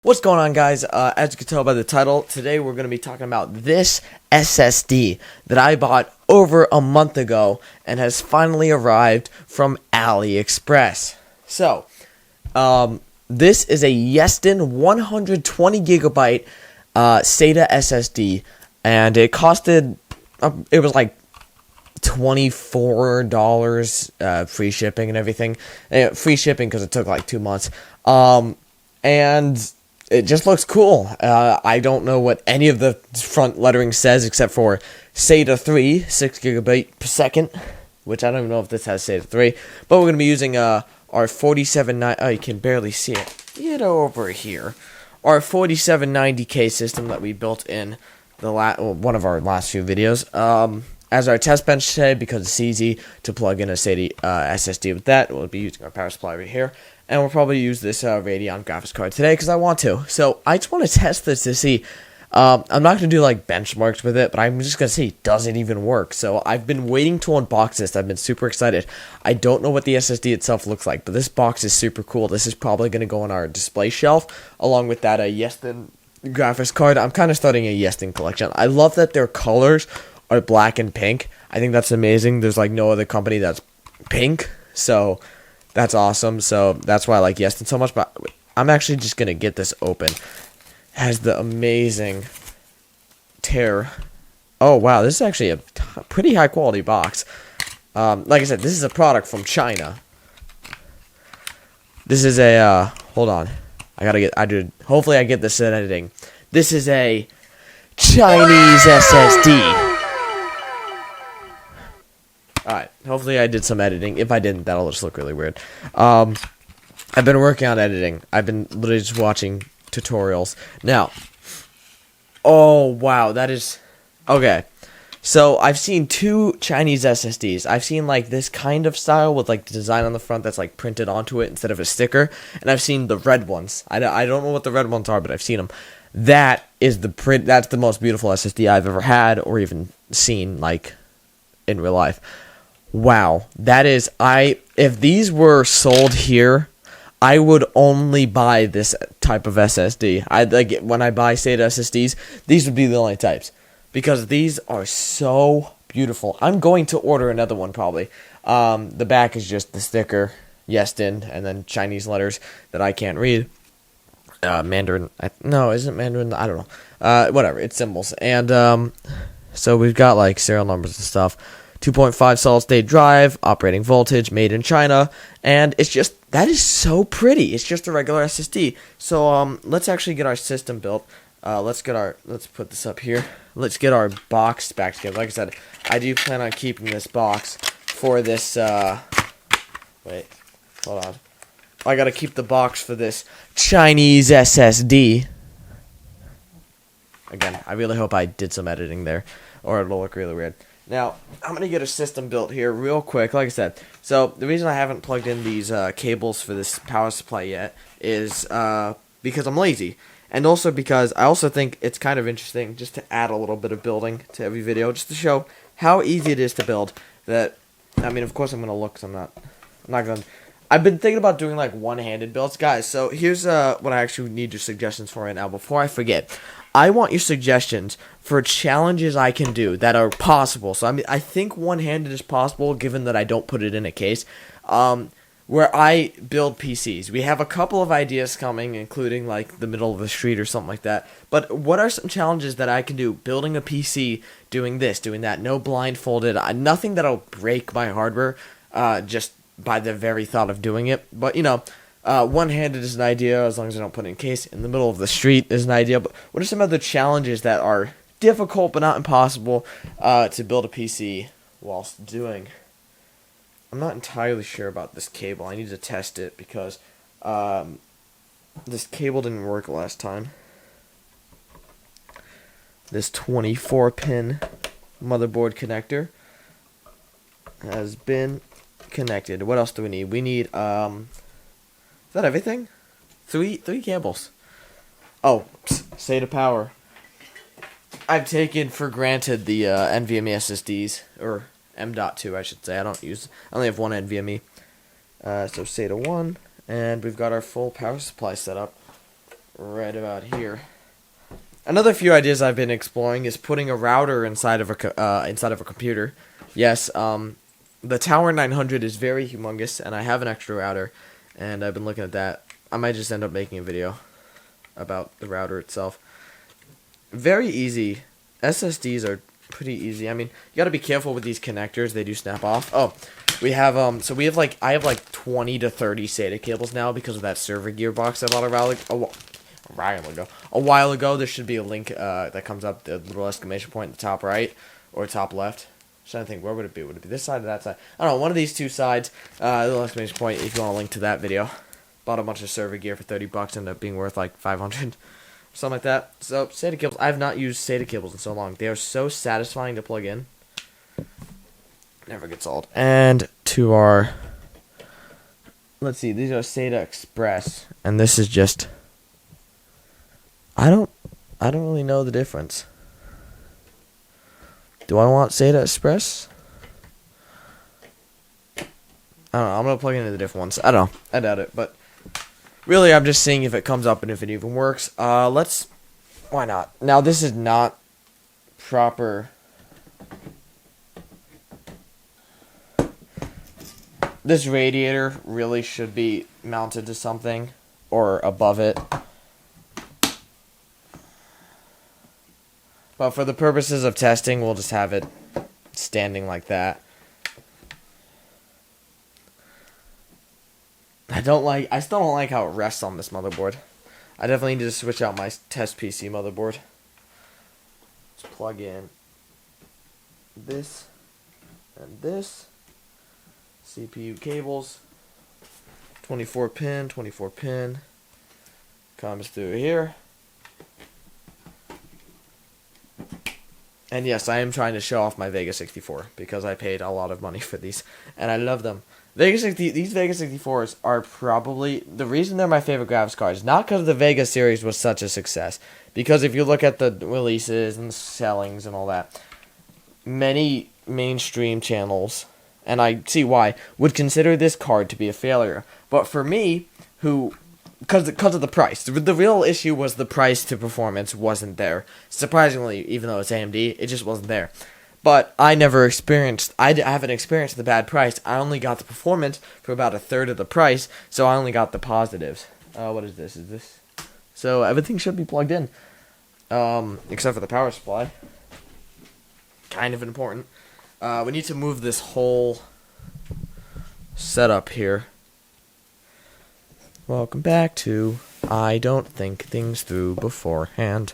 What's going on, guys? As you can tell by the title, today we're going to be talking about this SSD that I bought over a month ago and has finally arrived from Aliexpress. So, this is a Yeston 120 gigabyte Sata SSD, and it costed, it was like $24 free shipping and everything. Free shipping because it took like 2 months. And it just looks cool. I don't know what any of the front lettering says except for SATA 3, 6 gigabyte per second, which I don't even know if this has SATA 3. But we're going to be using our 4790. Oh, you can barely see it. Get over here. Our 4790K system that we built in the one of our last few videos. As our test bench today, because it's easy to plug in a SATA SSD with that. We'll be using our power supply right here. And we'll probably use this Radeon graphics card today because I want to. So I just want to test this to see. I'm not going to do like benchmarks with it, but I'm just going to see, does it even work? So I've been waiting to unbox this. I've been super excited. I don't know what the SSD itself looks like, but this box is super cool. This is probably going to go on our display shelf along with that Yeston graphics card. I'm kind of starting a Yeston collection. I love that their colors are black and pink. I think that's amazing. There's like no other company that's pink. So that's awesome. So that's why I like Yeston so much. But I'm actually just going to get this open. It has the amazing tear. Oh, wow. This is actually a pretty high quality box. Like I said, this is a product from China. This is a, hold on. Hopefully I get this in editing. This is a Chinese SSD. Alright, hopefully I did some editing. If I didn't, that'll just look really weird. I've been working on editing. I've been literally just watching tutorials. Now, oh wow, that is... Okay, so I've seen two Chinese SSDs. I've seen like this kind of style with like the design on the front that's like printed onto it instead of a sticker. And I've seen the red ones. I don't know what the red ones are, but I've seen them. That's the most beautiful SSD I've ever had or even seen like in real life. Wow, that is, if these were sold here, I would only buy this type of SSD. When I buy SATA SSDs, these would be the only types, because these are so beautiful. I'm going to order another one probably. The back is just the sticker, Yeston, and then Chinese letters that I can't read. Mandarin, no, isn't Mandarin? I don't know. Whatever, it's symbols. And so we've got like serial numbers and stuff. 2.5 solid state drive, operating voltage, made in China, and it's just, that is so pretty. It's just a regular SSD. So let's actually get our system built. Let's put this up here. Let's get our box back together. Like I said, I do plan on keeping this box for this, wait, hold on. I gotta keep the box for this Chinese SSD. Again, I really hope I did some editing there, or it'll look really weird. Now, I'm going to get a system built here real quick, like I said. So, the reason I haven't plugged in these cables for this power supply yet is because I'm lazy. And also because I also think it's kind of interesting just to add a little bit of building to every video, just to show how easy it is to build. That, I mean, of course I'm going to look, because I'm not going to... I've been thinking about doing like one-handed builds. Guys, so here's what I actually need your suggestions for right now. Before I forget, I want your suggestions for challenges I can do that are possible. So I think one-handed is possible, given that I don't put it in a case. Where I build PCs. We have a couple of ideas coming, including like the middle of the street or something like that. But what are some challenges that I can do building a PC, doing this, doing that? No blindfolded, nothing that'll break my hardware. Just by the very thought of doing it. But, you know, one-handed is an idea, as long as I don't put it in case. In the middle of the street is an idea. But what are some other challenges that are difficult but not impossible to build a PC whilst doing? I'm not entirely sure about this cable. I need to test it because this cable didn't work last time. This 24-pin motherboard connector has been connected. What else do we need? We need, is that everything? Three cables. Oh, SATA power. I've taken for granted the NVMe SSDs, or M.2 I should say. I only have one NVMe. So SATA 1, and we've got our full power supply set up right about here. Another few ideas I've been exploring is putting a router inside of a computer. Yes, the Tower 900 is very humongous, and I have an extra router, and I've been looking at that. I might just end up making a video about the router itself. Very easy. SSDs are pretty easy. I mean, you got to be careful with these connectors; they do snap off. Oh, we have I have like 20 to 30 SATA cables now because of that server gearbox I bought a while ago. There should be a link that comes up, the little exclamation point in the top right or top left. I'm trying to think, where would it be? Would it be this side or that side? I don't know, one of these two sides. Little exclamation point if you want a link to that video. Bought a bunch of server gear for $30, ended up being worth like 500, something like that. So SATA cables, I have not used SATA cables in so long. They are so satisfying to plug in. Never gets old. And to our, let's see, these are SATA Express, and this is just, I don't really know the difference. Do I want SATA Express? I don't know. I'm going to plug into the different ones. I don't know. I doubt it. But really, I'm just seeing if it comes up and if it even works. Why not? Now, this is not proper. This radiator really should be mounted to something or above it. But for the purposes of testing, we'll just have it standing like that. I still don't like how it rests on this motherboard. I definitely need to switch out my test PC motherboard. Let's plug in this and this. CPU cables. 24 pin. Comes through here. And yes, I am trying to show off my Vega 64 because I paid a lot of money for these, and I love them. These Vega 64s are probably the reason they're my favorite graphics cards. Not because the Vega series was such a success, because if you look at the releases and the sellings and all that, many mainstream channels, and I see why, would consider this card to be a failure. But for me, because of the price. The real issue was the price to performance wasn't there. Surprisingly, even though it's AMD, it just wasn't there. But I haven't experienced the bad price. I only got the performance for about a third of the price, so I only got the positives. What is this? So everything should be plugged in, except for the power supply. Kind of important. We need to move this whole setup here. Welcome back to I Don't Think Things Through Beforehand.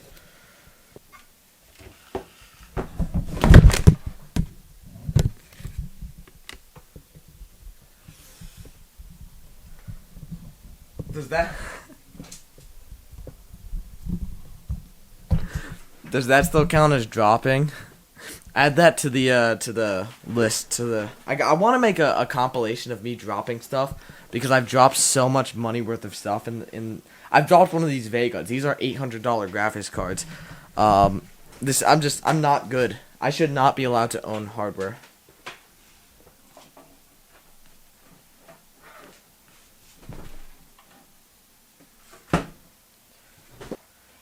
Does that still count as dropping? Add that to the list. I want to make a compilation of me dropping stuff because I've dropped so much money worth of stuff I've dropped one of these Vegas. These are $800 graphics cards. I'm not good. I should not be allowed to own hardware.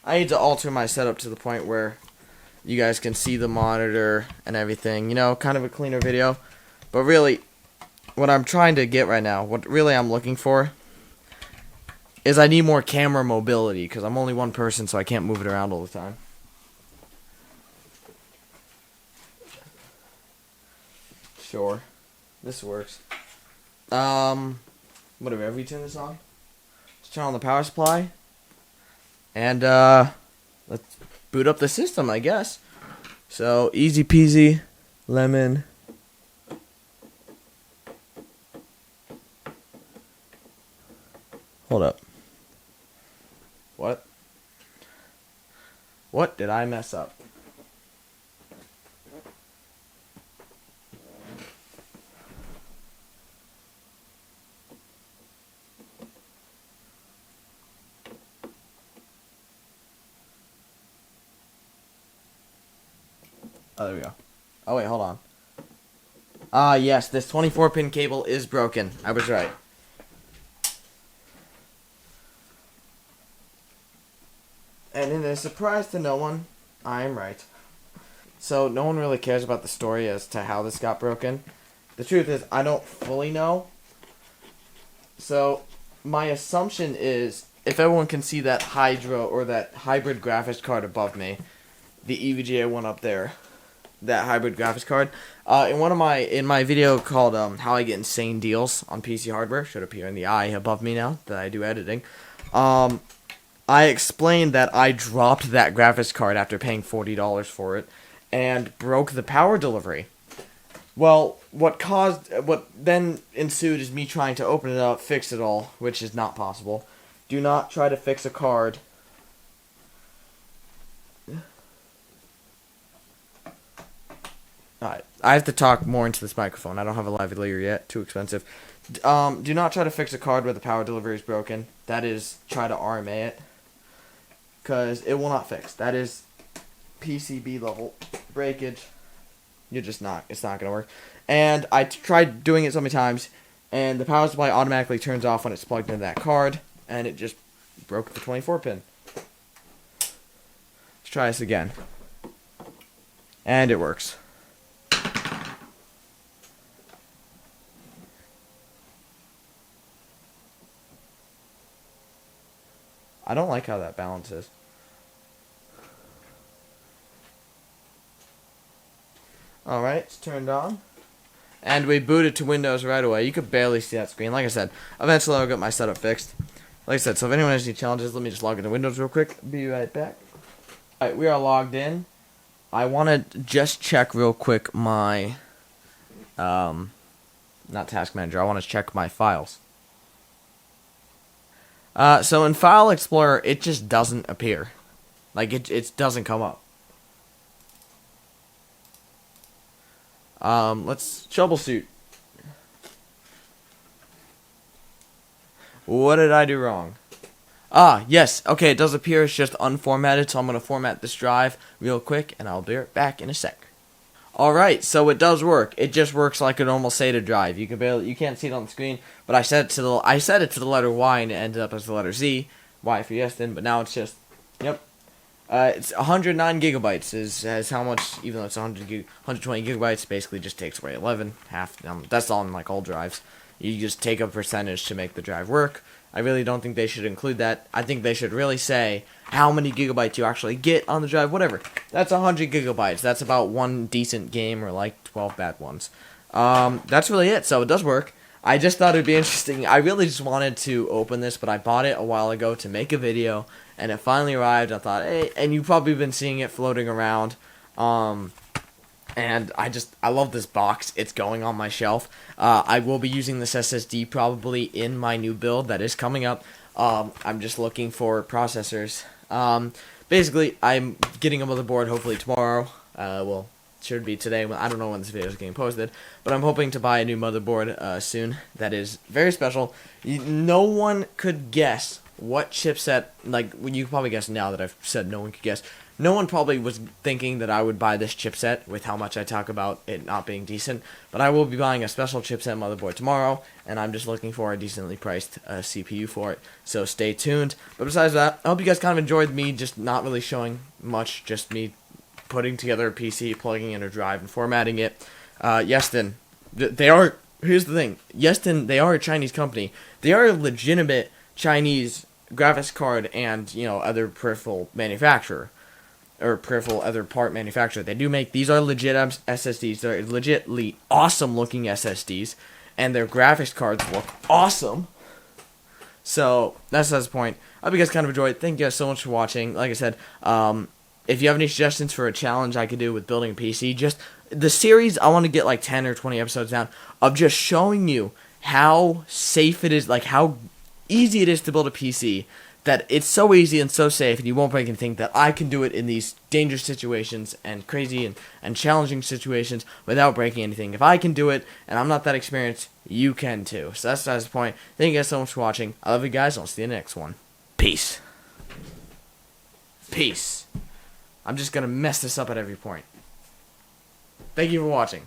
I need to alter my setup to the point where you guys can see the monitor and everything. You know, kind of a cleaner video. But really, what I'm trying to get right now, what really I'm looking for, is I need more camera mobility, because I'm only one person, so I can't move it around all the time. Sure. This works. Whatever, have we turned this on? Let's turn on the power supply. And, let's boot up the system, I guess. So, easy peasy, lemon. Hold up. What? What did I mess up? Oh, there we go. Oh, wait, hold on. Yes, this 24-pin cable is broken. I was right. And in a surprise to no one, I am right. So no one really cares about the story as to how this got broken. The truth is, I don't fully know. So my assumption is, if everyone can see that Hydro or that hybrid graphics card above me, the EVGA one up there, that hybrid graphics card. In my video called "How I Get Insane Deals on PC Hardware," should appear in the eye above me now that I do editing. I explained that I dropped that graphics card after paying $40 for it, and broke the power delivery. Well, what then ensued is me trying to open it up, fix it all, which is not possible. Do not try to fix a card. Alright, I have to talk more into this microphone. I don't have a lavalier yet. Too expensive. Do not try to fix a card where the power delivery is broken. That is, try to RMA it. Because it will not fix. That is PCB level breakage. It's not going to work. And I tried doing it so many times, and the power supply automatically turns off when it's plugged into that card, and it just broke the 24 pin. Let's try this again. And it works. I don't like how that balances. Alright, it's turned on. And we booted to Windows right away. You could barely see that screen. Like I said, eventually I'll get my setup fixed. Like I said, so if anyone has any challenges, let me just log into Windows real quick. Be right back. Alright, we are logged in. I want to just check real quick my, not Task Manager, I want to check my files. So in File Explorer, it just doesn't appear. Like, it doesn't come up. Let's troubleshoot. What did I do wrong? Yes. Okay, it does appear. It's just unformatted, so I'm going to format this drive real quick, and I'll be right back in a sec. Alright, so it does work. It just works like a normal SATA drive. You can't see it on the screen, but I set it to the letter Y, and it ended up as the letter Z. Y for Yeston, but now it's just, yep. It's 109 gigabytes is how much, even though it's 120 gigabytes, basically just takes away 11, half. That's on like old drives. You just take a percentage to make the drive work. I really don't think they should include that. I think they should really say how many gigabytes you actually get on the drive, whatever. That's 100 gigabytes. That's about one decent game or like 12 bad ones. That's really it. So it does work. I just thought it would be interesting. I really just wanted to open this, but I bought it a while ago to make a video, and it finally arrived. I thought, hey, and you've probably been seeing it floating around. And I love this box. It's going on my shelf. I will be using this SSD probably in my new build that is coming up. I'm just looking for processors. Basically, I'm getting a motherboard hopefully tomorrow. Well, should be today. I don't know when this video is getting posted, but I'm hoping to buy a new motherboard soon. That is very special. No one could guess what chipset. Like, you can probably guess now that I've said no one could guess. No one probably was thinking that I would buy this chipset with how much I talk about it not being decent, but I will be buying a special chipset motherboard tomorrow, and I'm just looking for a decently priced CPU for it, so stay tuned. But besides that, I hope you guys kind of enjoyed me just not really showing much, just me putting together a PC, plugging in a drive, and formatting it. Yeston, here's the thing, Yeston, they are a Chinese company. They are a legitimate Chinese graphics card and, other peripheral manufacturer. Or peripheral other part manufacturer. They do make, these are legit SSDs. They're legitly awesome looking SSDs, and their graphics cards look awesome. So that's the point. I hope you guys kind of enjoyed. Thank you guys so much for watching. Like I said, if you have any suggestions for a challenge I could do with building a PC, just the series, I want to get like 10 or 20 episodes down of just showing you how safe it is, like how easy it is to build a PC. That it's so easy and so safe, and you won't break anything, that I can do it in these dangerous situations and crazy and challenging situations without breaking anything. If I can do it, and I'm not that experienced, you can too. So that's the point. Thank you guys so much for watching. I love you guys, and I'll see you in the next one. Peace. Peace. I'm just going to mess this up at every point. Thank you for watching.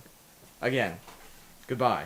Again, goodbye.